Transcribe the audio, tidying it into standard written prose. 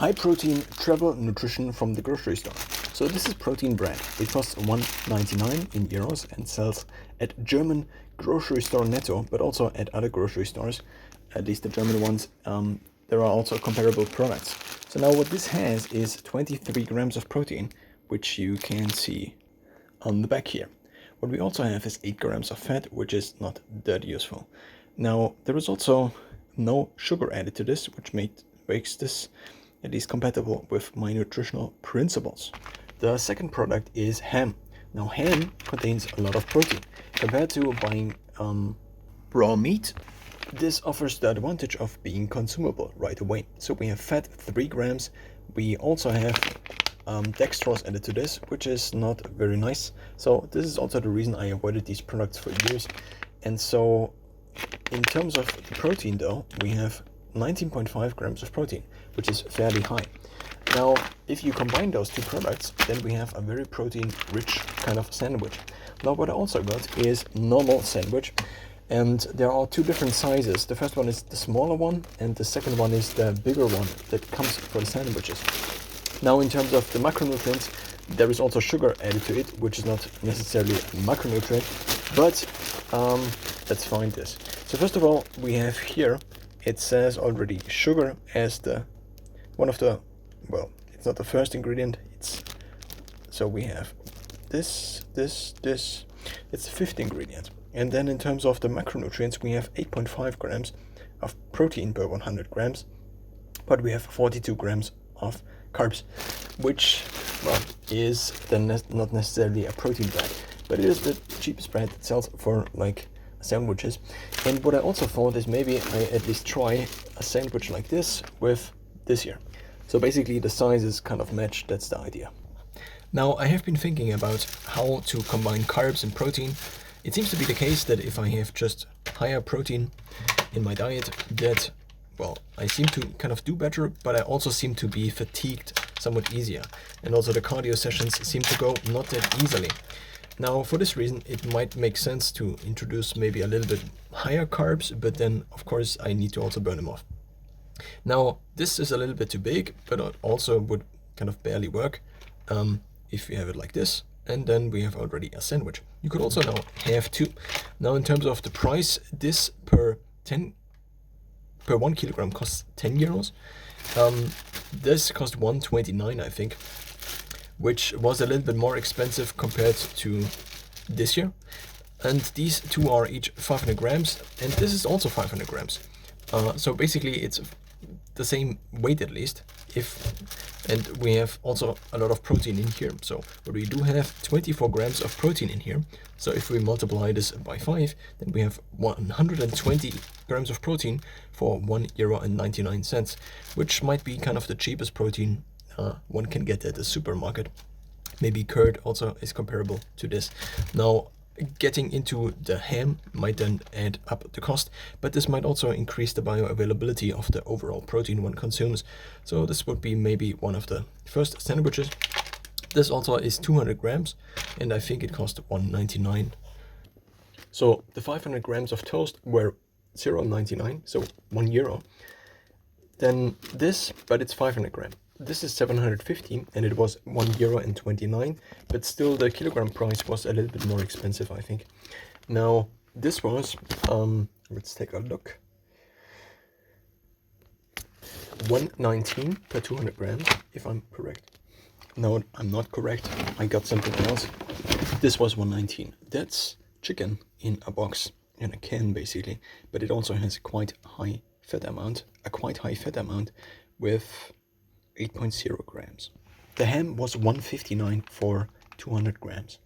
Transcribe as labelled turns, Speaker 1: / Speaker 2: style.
Speaker 1: High protein travel nutrition from the grocery store. So this is protein bread. It costs 1.99 in euros and sells at German grocery store Netto, but also at other grocery stores, at least the German ones. There are also comparable products. So now what this has is 23 grams of protein, which you can see on the back here. What we also have is 8 grams of fat, which is not that useful. Now there is also no sugar added to this, which makes this at least compatible with my nutritional principles. The second product is ham. Now ham contains a lot of protein. Compared to buying raw meat, this offers the advantage of being consumable right away. So we have fat, 3 grams. We also have dextrose added to this, which is not very nice. So this is also the reason I avoided these products for years. And so in terms of the protein though, we have 19.5 grams of protein, which is fairly high. Now, if you combine those two products, then we have a very protein-rich kind of sandwich. Now, what I also got is normal sandwich, and there are two different sizes. The first one is the smaller one, and the second one is the bigger one that comes for the sandwiches. Now, in terms of the macronutrients, there is also sugar added to it, which is not necessarily a macronutrient, but let's find this. So first of all, we have here, it says already sugar as the one of the, well, it's not the first ingredient. So we have this, it's the fifth ingredient. And then in terms of the macronutrients, we have 8.5 grams of protein per 100 grams, but we have 42 grams of carbs, which, well, is then not necessarily a protein bread, but it is the cheapest bread that sells for like sandwiches. And what I also thought is maybe I at least try a sandwich like this with this here. So basically the sizes kind of match, that's the idea. Now I have been thinking about how to combine carbs and protein. It seems to be the case that if I have just higher protein in my diet, that, well, I seem to kind of do better, but I also seem to be fatigued somewhat easier. And also the cardio sessions seem to go not that easily. Now, for this reason, it might make sense to introduce maybe a little bit higher carbs, but then, of course, I need to also burn them off. Now, this is a little bit too big, but it also would kind of barely work if you have it like this. And then we have already a sandwich. You could also now have two. Now, in terms of the price, this per 1 kilogram costs 10 euros. This cost 1.29, I think, which was a little bit more expensive compared to this year. And these two are each 500 grams, and this is also 500 grams. So basically it's the same weight at least, and we have also a lot of protein in here. So we do have 24 grams of protein in here. So if we multiply this by 5, then we have 120 grams of protein for €1.99, which might be kind of the cheapest protein one can get at the supermarket. Maybe curd also is comparable to this. Now, getting into the ham might then add up the cost, but this might also increase the bioavailability of the overall protein one consumes. So this would be maybe one of the first sandwiches. This also is 200 grams, and I think it cost 1.99. So the 500 grams of toast were 0.99, so €1. Then this, but it's 500 grams. This is 750, and it was €1.29, but still the kilogram price was a little bit more expensive, I think. Now, this was, let's take a look, 1.19 per 200 grams, if I'm correct. No, I'm not correct. I got something else. This was 1.19. That's chicken in a box, in a can, basically, but it also has a quite high fat amount with 8.0 grams. The ham was 1.59 for 200 grams.